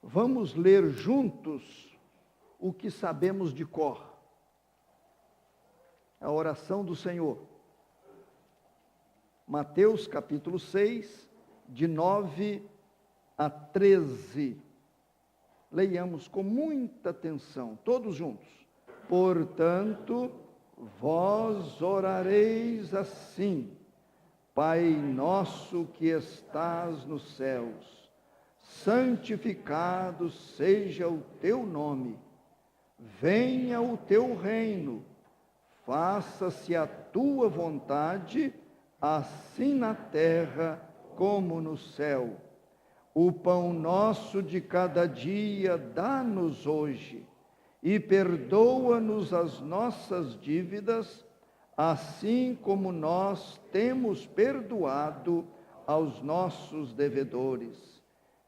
Vamos ler juntos o que sabemos de cor. A oração do Senhor. Mateus capítulo 6, de 9 a 13. Leiamos com muita atenção, todos juntos. Portanto, vós orareis assim: Pai nosso que estás nos céus, santificado seja o teu nome. Venha o teu reino. Faça-se a tua vontade, assim na terra como no céu. O pão nosso de cada dia dá-nos hoje, e perdoa-nos as nossas dívidas, assim como nós temos perdoado aos nossos devedores.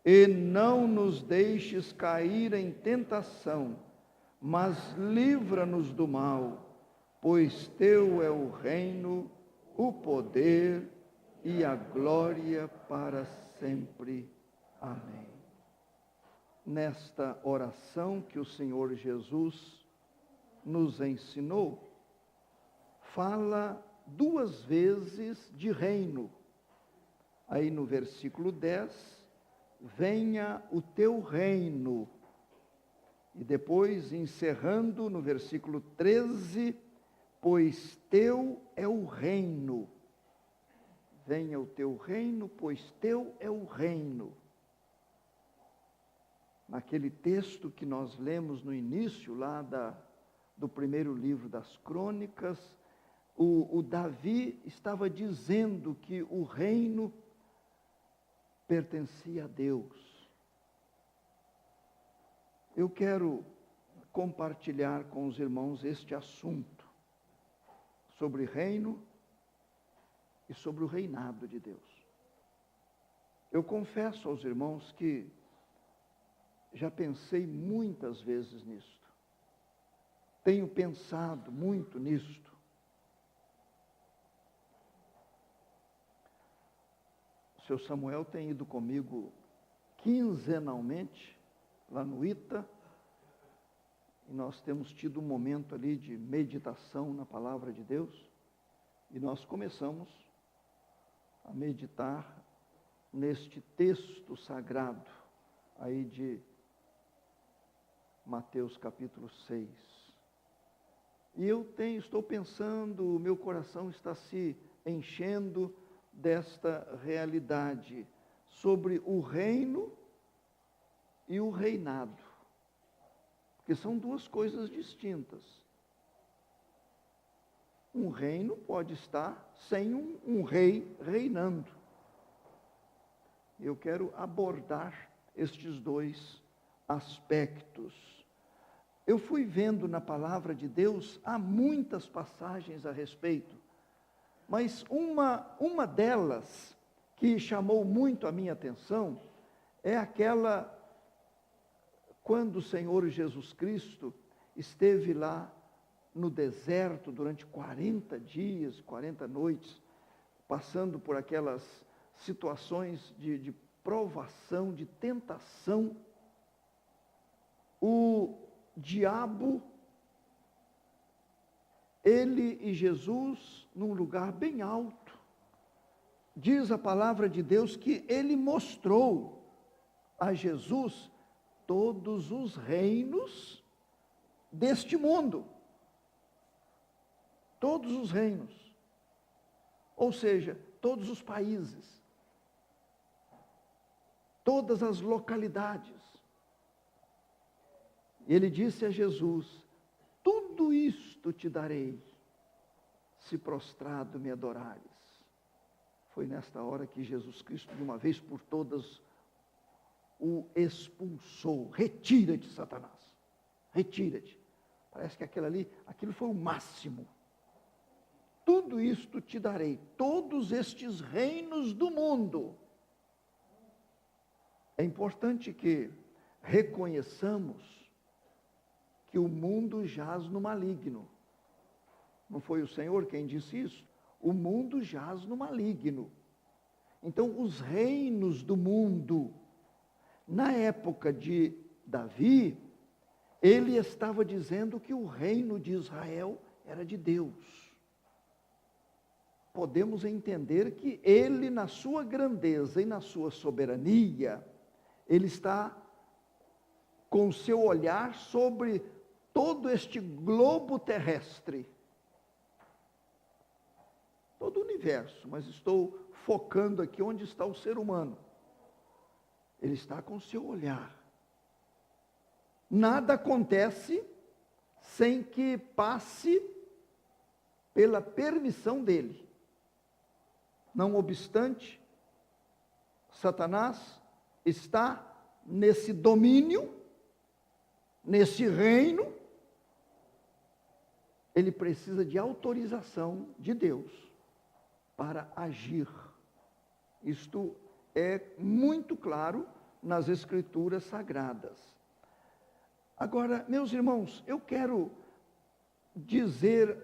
E não nos deixes cair em tentação, mas livra-nos do mal, pois teu é o reino, o poder e a glória para sempre. Amém. Nesta oração que o Senhor Jesus nos ensinou, fala duas vezes de reino. Aí no versículo 10, venha o teu reino. E depois, encerrando no versículo 13, pois teu é o reino. Venha o teu reino, pois teu é o reino. Naquele texto que nós lemos no início, lá do primeiro livro das Crônicas, o Davi estava dizendo que o reino pertencia a Deus. Eu quero compartilhar com os irmãos este assunto sobre reino e sobre o reinado de Deus. Eu confesso aos irmãos que já pensei muitas vezes nisto. Tenho pensado muito nisto. O seu Samuel tem ido comigo quinzenalmente lá no ITA, e nós temos tido um momento ali de meditação na palavra de Deus, e nós começamos a meditar neste texto sagrado, aí de Mateus capítulo 6. E estou pensando, o meu coração está se enchendo desta realidade, sobre o reino e o reinado, porque são duas coisas distintas. Um reino pode estar sem um rei reinando. Eu quero abordar estes dois aspectos. Eu fui vendo na palavra de Deus, há muitas passagens a respeito, mas uma delas que chamou muito a minha atenção é aquela quando o Senhor Jesus Cristo esteve lá no deserto durante 40 dias, 40 noites, passando por aquelas situações de provação, de tentação. O diabo, ele e Jesus, num lugar bem alto, diz a palavra de Deus que ele mostrou a Jesus todos os reinos deste mundo. Todos os reinos. Ou seja, todos os países. Todas as localidades. Ele disse a Jesus: tudo isto te darei, se prostrado me adorares. Foi nesta hora que Jesus Cristo, de uma vez por todas, o expulsou. Retira-te, Satanás. Retira-te. Parece que aquilo foi o máximo. Tudo isto te darei, todos estes reinos do mundo. É importante que reconheçamos que o mundo jaz no maligno. Não foi o Senhor quem disse isso? O mundo jaz no maligno. Então, os reinos do mundo Na época de Davi, ele estava dizendo que o reino de Israel era de Deus. Podemos entender que ele, na sua grandeza e na sua soberania, ele está com seu olhar sobre todo este globo terrestre, todo o universo, mas estou focando aqui onde está o ser humano. Ele está com seu olhar. Nada acontece sem que passe pela permissão dele. Não obstante, Satanás está nesse domínio, nesse reino. Ele precisa de autorização de Deus para agir. Isto é muito claro nas Escrituras Sagradas. Agora, meus irmãos, eu quero dizer,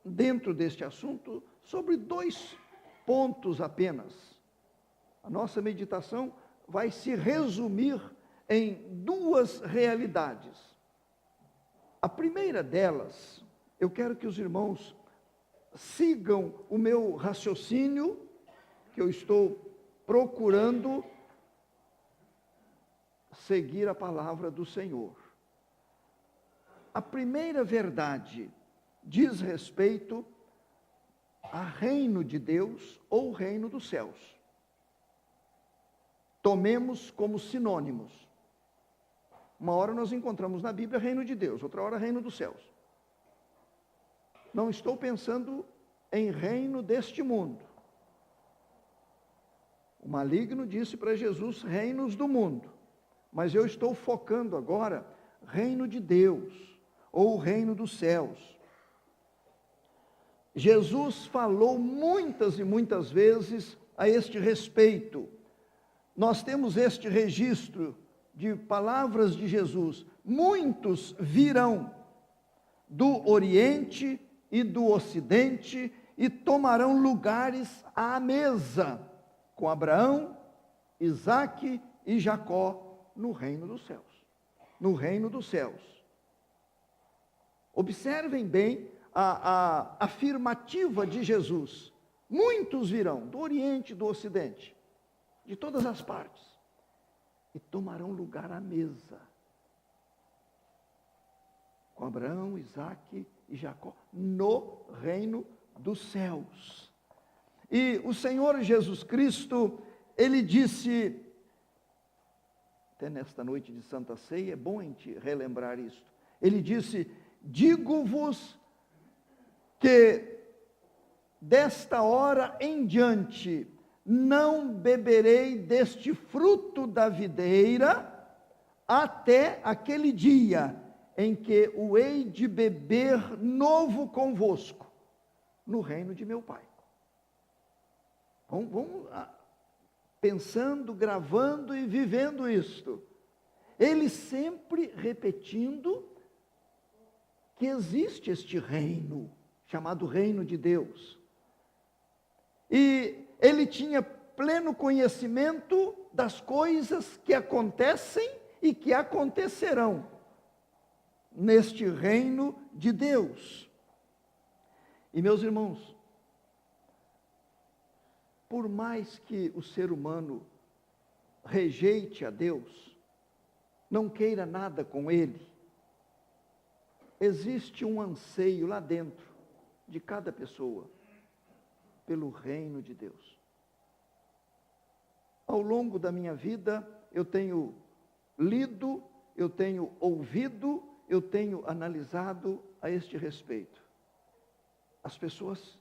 dentro deste assunto, sobre 2 pontos apenas. A nossa meditação vai se resumir em 2 realidades. A primeira delas, eu quero que os irmãos sigam o meu raciocínio, que eu estou procurando seguir a palavra do Senhor. A primeira verdade diz respeito a reino de Deus ou reino dos céus. Tomemos como sinônimos. Uma hora nós encontramos na Bíblia reino de Deus, outra hora reino dos céus. Não estou pensando em reino deste mundo. O maligno disse para Jesus reinos do mundo, mas eu estou focando agora reino de Deus ou reino dos céus. Jesus falou muitas e muitas vezes a este respeito. Nós temos este registro de palavras de Jesus. Muitos virão do Oriente e do Ocidente e tomarão lugares à mesa com Abraão, Isaque e Jacó no reino dos céus. No reino dos céus. Observem bem a afirmativa de Jesus. Muitos virão do Oriente e do Ocidente, de todas as partes, e tomarão lugar à mesa com Abraão, Isaque e Jacó, no reino dos céus. E o Senhor Jesus Cristo, ele disse, até nesta noite de Santa Ceia, é bom a gente relembrar isto. Ele disse: digo-vos que desta hora em diante não beberei deste fruto da videira até aquele dia em que o hei de beber novo convosco no reino de meu Pai. Vamos pensando, gravando e vivendo isto. Ele sempre repetindo que existe este reino, chamado reino de Deus. E ele tinha pleno conhecimento das coisas que acontecem e que acontecerão neste reino de Deus. E meus irmãos, por mais que o ser humano rejeite a Deus, não queira nada com Ele, existe um anseio lá dentro de cada pessoa pelo reino de Deus. Ao longo da minha vida, eu tenho lido, eu tenho ouvido, eu tenho analisado a este respeito. As pessoas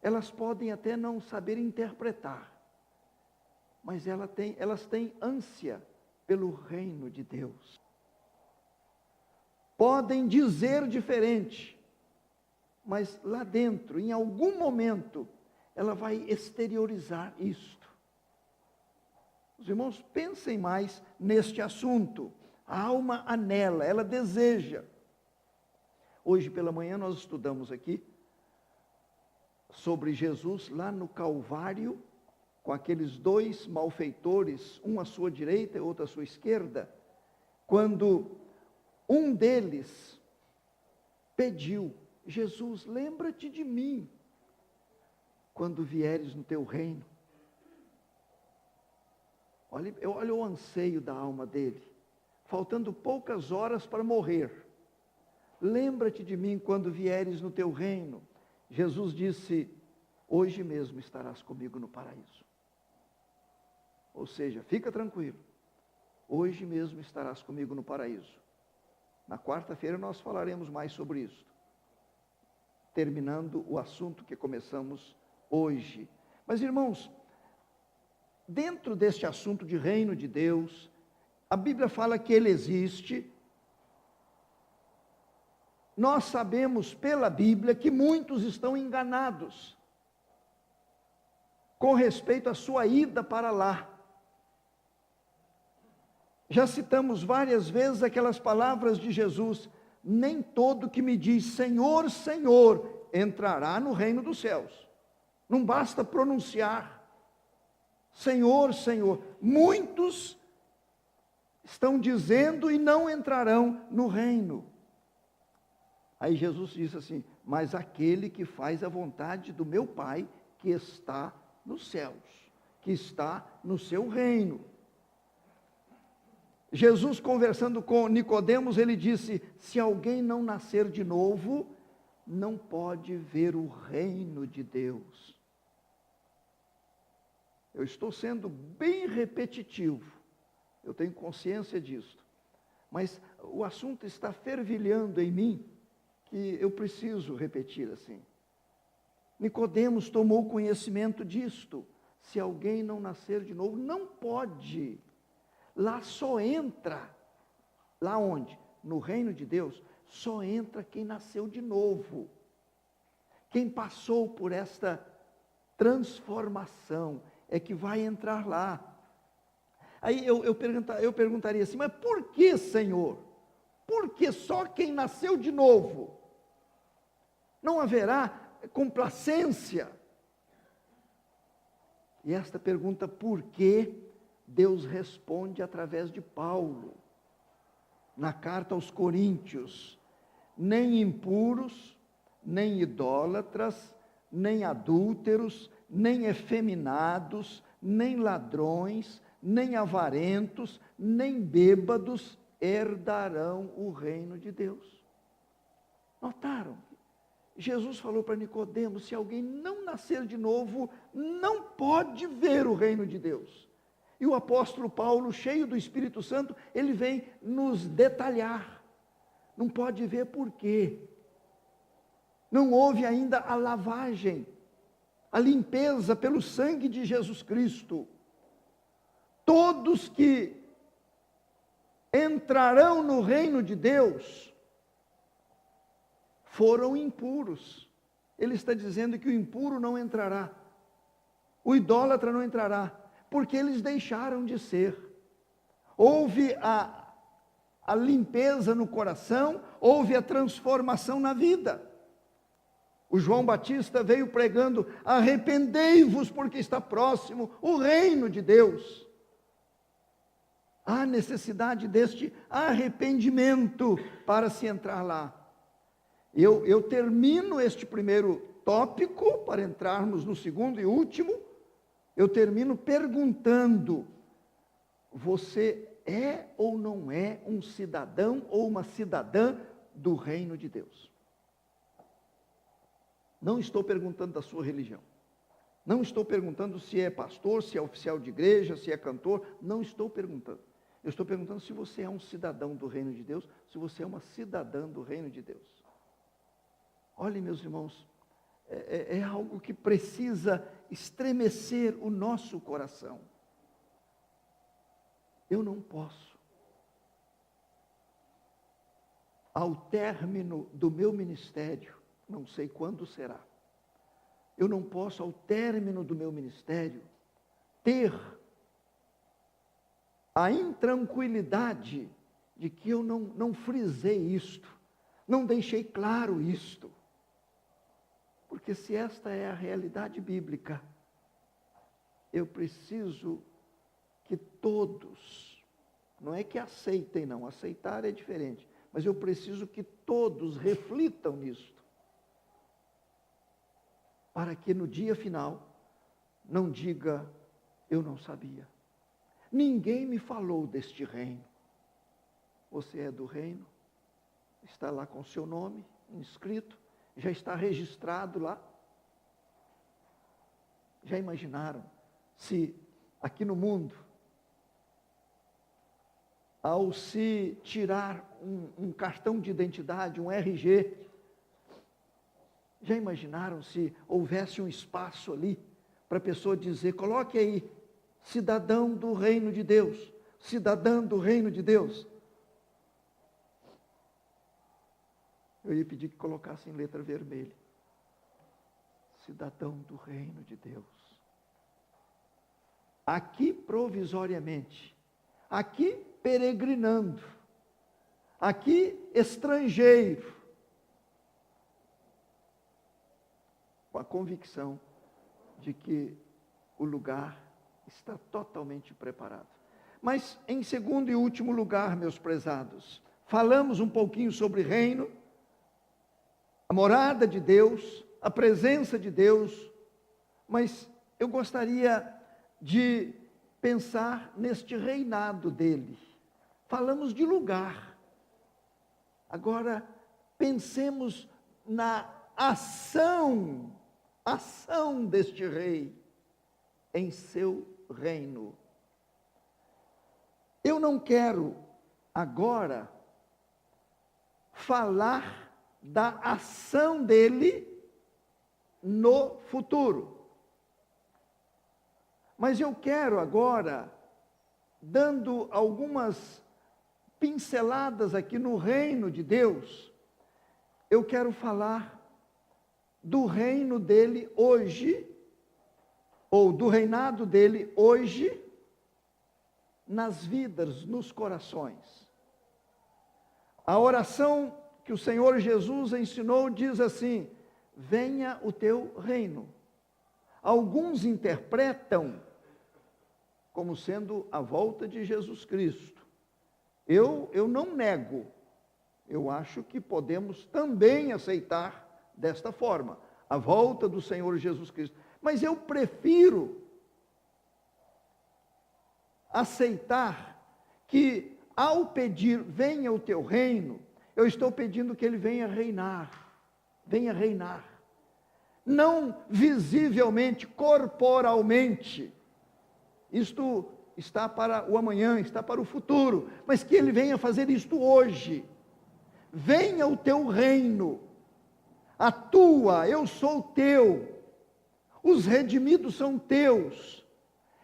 elas podem até não saber interpretar, mas elas têm ânsia pelo reino de Deus. Podem dizer diferente, mas lá dentro, em algum momento, ela vai exteriorizar isto. Os irmãos, pensem mais neste assunto. A alma anela, ela deseja. Hoje pela manhã nós estudamos aqui sobre Jesus lá no Calvário, com aqueles dois malfeitores, um à sua direita e outro à sua esquerda, quando um deles pediu: Jesus, lembra-te de mim quando vieres no teu reino. Olha o anseio da alma dele, faltando poucas horas para morrer. Lembra-te de mim quando vieres no teu reino. Jesus disse: hoje mesmo estarás comigo no paraíso. Ou seja, fica tranquilo, hoje mesmo estarás comigo no paraíso. Na quarta-feira nós falaremos mais sobre isso, terminando o assunto que começamos hoje. Mas, irmãos, dentro deste assunto de reino de Deus, a Bíblia fala que ele existe. Nós sabemos pela Bíblia que muitos estão enganados com respeito à sua ida para lá. Já citamos várias vezes aquelas palavras de Jesus: nem todo que me diz Senhor, Senhor, entrará no reino dos céus. Não basta pronunciar Senhor, Senhor. Muitos estão dizendo e não entrarão no reino. Aí Jesus disse assim: mas aquele que faz a vontade do meu Pai, que está nos céus, que está no seu reino. Jesus, conversando com Nicodemos, ele disse: se alguém não nascer de novo, não pode ver o reino de Deus. Eu estou sendo bem repetitivo, eu tenho consciência disso, mas o assunto está fervilhando em mim, que eu preciso repetir assim. Nicodemos tomou conhecimento disto: se alguém não nascer de novo, não pode. Lá só entra, lá onde? No reino de Deus, só entra quem nasceu de novo. Quem passou por esta transformação é que vai entrar lá. Aí eu perguntaria assim: mas por que, Senhor? Por que só quem nasceu de novo? Não haverá complacência? E esta pergunta, por que, Deus responde através de Paulo, na carta aos Coríntios: nem impuros, nem idólatras, nem adúlteros, nem efeminados, nem ladrões, nem avarentos, nem bêbados herdarão o reino de Deus. Notaram? Jesus falou para Nicodemos: se alguém não nascer de novo, não pode ver o reino de Deus. E o apóstolo Paulo, cheio do Espírito Santo, ele vem nos detalhar. Não pode ver por quê? Não houve ainda a lavagem, a limpeza pelo sangue de Jesus Cristo. Todos que entrarão no reino de Deus foram impuros. Ele está dizendo que o impuro não entrará, o idólatra não entrará, porque eles deixaram de ser. Houve a limpeza no coração, houve a transformação na vida. O João Batista veio pregando: arrependei-vos, porque está próximo o reino de Deus. Há necessidade deste arrependimento para se entrar lá. Eu termino este primeiro tópico, para entrarmos no segundo e último. Eu termino perguntando: você é ou não é um cidadão ou uma cidadã do reino de Deus? Não estou perguntando da sua religião. Não estou perguntando se é pastor, se é oficial de igreja, se é cantor. Não estou perguntando. Eu estou perguntando se você é um cidadão do reino de Deus, se você é uma cidadã do reino de Deus. Olhem, meus irmãos, é algo que precisa estremecer o nosso coração. Eu não posso, ao término do meu ministério, não sei quando será, eu não posso, ao término do meu ministério, ter a intranquilidade de que eu não frisei isto, não deixei claro isto. Porque se esta é a realidade bíblica, eu preciso que todos, não é que aceitem não, aceitar é diferente, mas eu preciso que todos reflitam nisto, para que no dia final não diga, eu não sabia. Ninguém me falou deste reino. Você é do reino, está lá com seu nome inscrito, já está registrado lá. Já imaginaram se aqui no mundo, ao se tirar um cartão de identidade, um RG, já imaginaram se houvesse um espaço ali para a pessoa dizer, coloque aí, cidadão do reino de Deus, cidadã do reino de Deus. Eu ia pedir que colocasse em letra vermelha, cidadão do reino de Deus. Aqui provisoriamente, aqui peregrinando, aqui estrangeiro, com a convicção de que o lugar está totalmente preparado. Mas, em segundo e último lugar, meus prezados, falamos um pouquinho sobre reino, a morada de Deus, a presença de Deus, mas eu gostaria de pensar neste reinado dele. Falamos de lugar. Agora, pensemos na ação deste rei em seu reino. Eu não quero agora falar da ação dele no futuro. Mas eu quero agora, dando algumas pinceladas aqui no reino de Deus, eu quero falar do reino dele hoje, ou do reinado dele hoje, nas vidas, nos corações. A oração que o Senhor Jesus ensinou diz assim, venha o teu reino. Alguns interpretam como sendo a volta de Jesus Cristo. Eu não nego, eu acho que podemos também aceitar desta forma, a volta do Senhor Jesus Cristo. Mas eu prefiro aceitar que ao pedir, venha o teu reino, eu estou pedindo que ele venha reinar. Não visivelmente, corporalmente. Isto está para o amanhã, está para o futuro, mas que ele venha fazer isto hoje. Venha o teu reino, atua, eu sou teu, os redimidos são teus.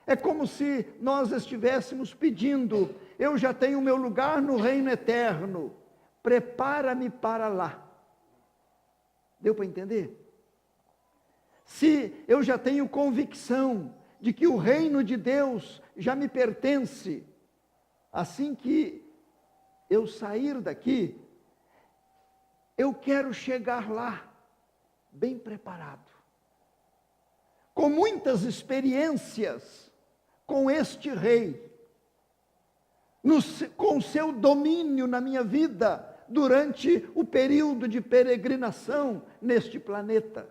É como se nós estivéssemos pedindo, eu já tenho meu lugar no reino eterno, prepara-me para lá. Deu para entender? Se eu já tenho convicção de que o reino de Deus já me pertence, assim que eu sair daqui, eu quero chegar lá, bem preparado, com muitas experiências com este rei, com seu domínio na minha vida, durante o período de peregrinação neste planeta.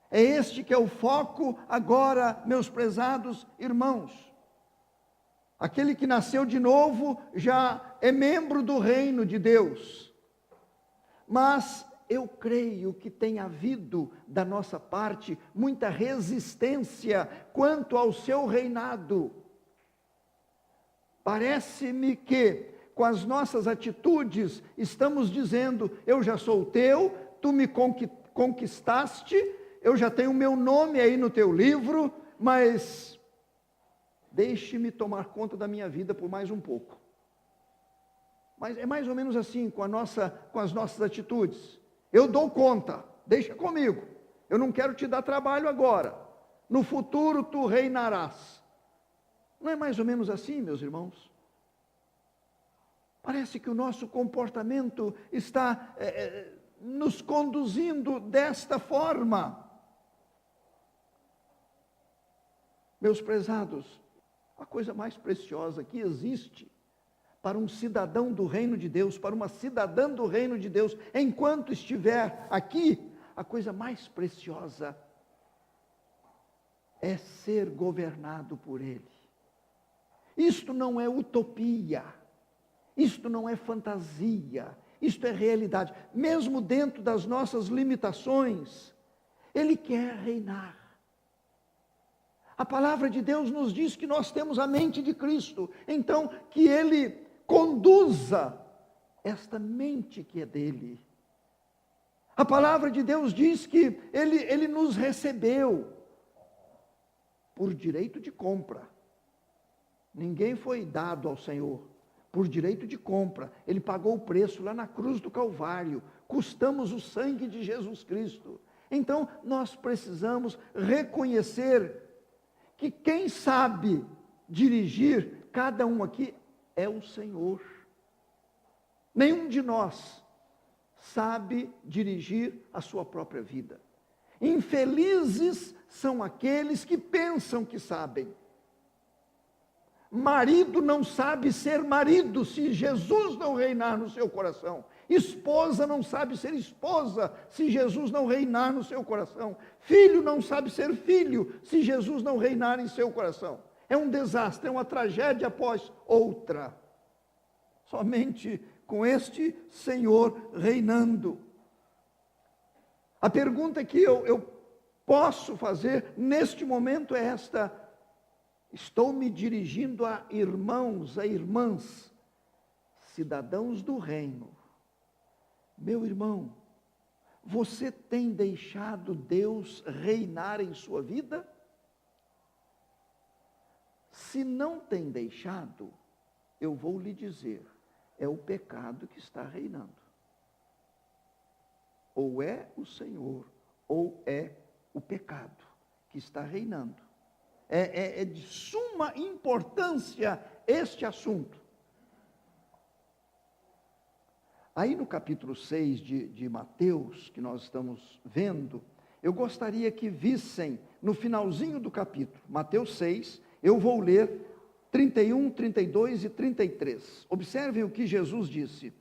É este que é o foco agora, meus prezados irmãos. Aquele que nasceu de novo já é membro do reino de Deus. Mas eu creio que tem havido da nossa parte muita resistência quanto ao seu reinado. Parece-me que com as nossas atitudes estamos dizendo, eu já sou teu, tu me conquistaste, eu já tenho o meu nome aí no teu livro, mas deixe-me tomar conta da minha vida por mais um pouco. Mas é mais ou menos assim com as nossas atitudes. Eu dou conta, deixa comigo. Eu não quero te dar trabalho agora. No futuro tu reinarás. Não é mais ou menos assim, meus irmãos? Parece que o nosso comportamento está nos conduzindo desta forma. Meus prezados, a coisa mais preciosa que existe para um cidadão do reino de Deus, para uma cidadã do reino de Deus, enquanto estiver aqui, a coisa mais preciosa é ser governado por Ele. Isto não é utopia, isto não é fantasia, isto é realidade. Mesmo dentro das nossas limitações, Ele quer reinar. A palavra de Deus nos diz que nós temos a mente de Cristo, então que Ele conduza esta mente que é dele. A palavra de Deus diz que Ele nos recebeu por direito de compra. Ninguém foi dado ao Senhor por direito de compra. Ele pagou o preço lá na cruz do Calvário. Custamos o sangue de Jesus Cristo. Então, nós precisamos reconhecer que quem sabe dirigir cada um aqui é o Senhor. Nenhum de nós sabe dirigir a sua própria vida. Infelizes são aqueles que pensam que sabem. Marido não sabe ser marido se Jesus não reinar no seu coração. Esposa não sabe ser esposa se Jesus não reinar no seu coração. Filho não sabe ser filho se Jesus não reinar em seu coração. É um desastre, é uma tragédia após outra. Somente com este Senhor reinando. A pergunta que eu posso fazer neste momento é esta: estou me dirigindo a irmãos, a irmãs, cidadãos do reino. Meu irmão, você tem deixado Deus reinar em sua vida? Se não tem deixado, eu vou lhe dizer, é o pecado que está reinando. Ou é o Senhor, ou é o pecado que está reinando. É de suma importância este assunto. Aí no capítulo 6 de Mateus, que nós estamos vendo, eu gostaria que vissem no finalzinho do capítulo, Mateus 6, eu vou ler 31, 32 e 33. Observem o que Jesus disse.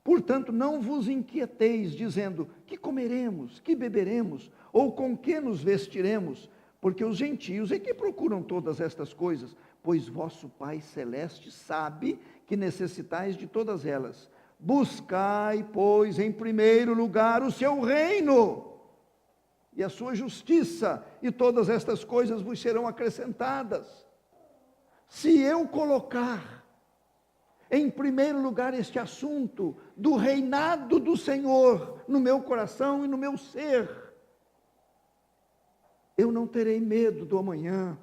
Portanto, não vos inquieteis, dizendo, que comeremos, que beberemos, ou com que nos vestiremos? Porque os gentios é que procuram todas estas coisas, pois vosso Pai Celeste sabe que necessitais de todas elas. Buscai, pois, em primeiro lugar o seu reino e a sua justiça, e todas estas coisas vos serão acrescentadas. Se eu colocar em primeiro lugar este assunto do reinado do Senhor no meu coração e no meu ser, eu não terei medo do amanhã,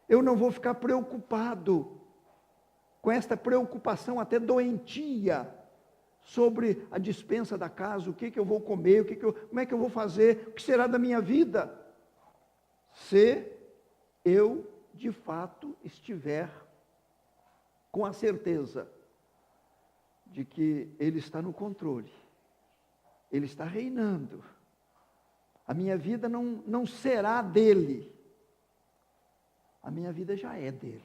eu não vou ficar preocupado com esta preocupação até doentia sobre a despensa da casa, o que eu vou comer, como é que eu vou fazer, o que será da minha vida, se eu de fato estiver com a certeza de que Ele está no controle, Ele está reinando. A minha vida não será dele, a minha vida já é dele.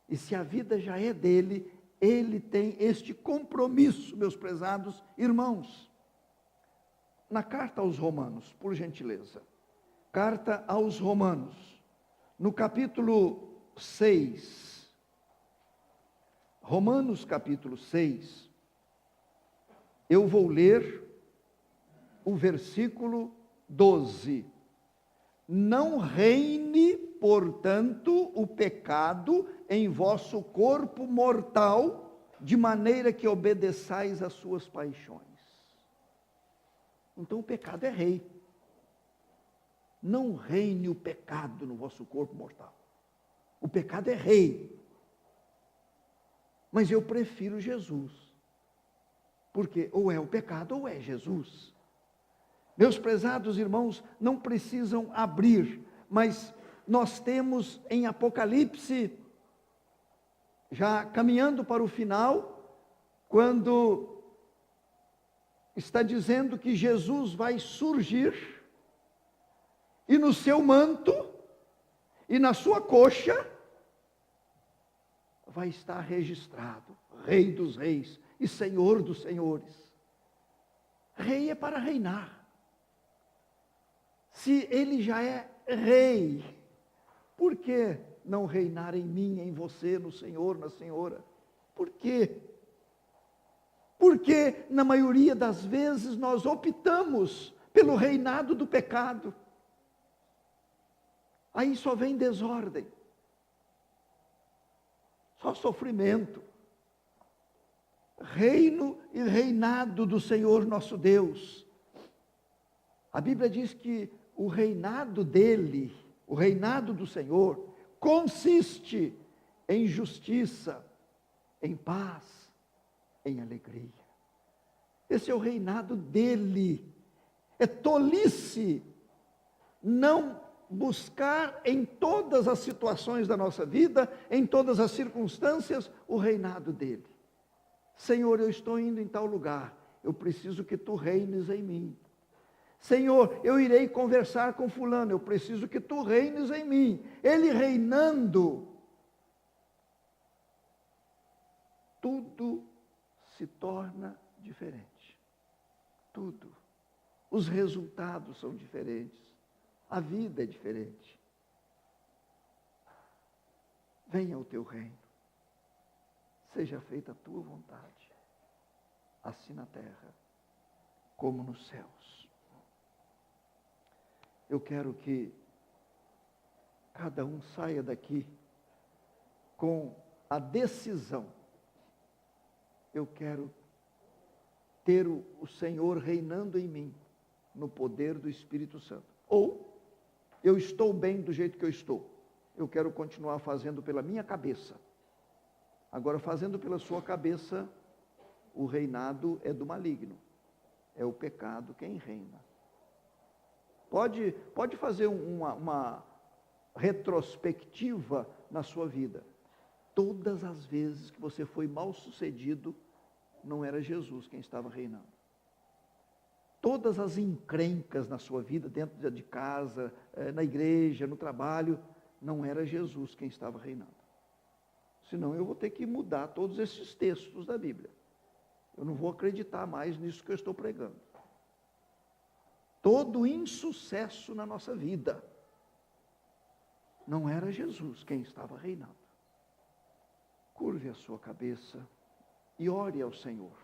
E se a vida já é dele, Ele tem este compromisso, meus prezados irmãos. Na carta aos Romanos, por gentileza, carta aos Romanos, no capítulo 6, Romanos capítulo 6, eu vou ler o versículo 12. Não reine, portanto, o pecado em vosso corpo mortal, de maneira que obedeçais às suas paixões. Então o pecado é rei. Não reine o pecado no vosso corpo mortal. O pecado é rei. Mas eu prefiro Jesus. Porque ou é o pecado ou é Jesus. Meus prezados irmãos, não precisam abrir, mas nós temos em Apocalipse, já caminhando para o final, quando está dizendo que Jesus vai surgir, e no seu manto E na sua coxa vai estar registrado: Rei dos Reis e Senhor dos Senhores. Rei é para reinar. Se ele já é rei, por que não reinar em mim, em você, no Senhor, na Senhora? Por quê? Porque na maioria das vezes nós optamos pelo reinado do pecado. Aí só vem desordem, só sofrimento. Reino e reinado do Senhor nosso Deus. A Bíblia diz que o reinado dele, o reinado do Senhor, consiste em justiça, em paz, em alegria. Esse é o reinado dele. É tolice não buscar em todas as situações da nossa vida, em todas as circunstâncias, o reinado dele. Senhor, eu estou indo em tal lugar, eu preciso que tu reines em mim. Senhor, eu irei conversar com fulano, eu preciso que tu reines em mim. Ele reinando, tudo se torna diferente. Tudo. Os resultados são diferentes. A vida é diferente. Venha o teu reino. Seja feita a tua vontade, assim na terra, como nos céus. Eu quero que cada um saia daqui com a decisão. Eu quero ter o Senhor reinando em mim, no poder do Espírito Santo. Ou, eu estou bem do jeito que eu estou. Eu quero continuar fazendo pela minha cabeça. Agora, fazendo pela sua cabeça, o reinado é do maligno. É o pecado quem reina. Pode fazer uma retrospectiva na sua vida. Todas as vezes que você foi mal sucedido, não era Jesus quem estava reinando. Todas as encrencas na sua vida, dentro de casa, na igreja, no trabalho, não era Jesus quem estava reinando. Senão eu vou ter que mudar todos esses textos da Bíblia. Eu não vou acreditar mais nisso que eu estou pregando. Todo insucesso na nossa vida, não era Jesus quem estava reinando. Curve a sua cabeça e ore ao Senhor.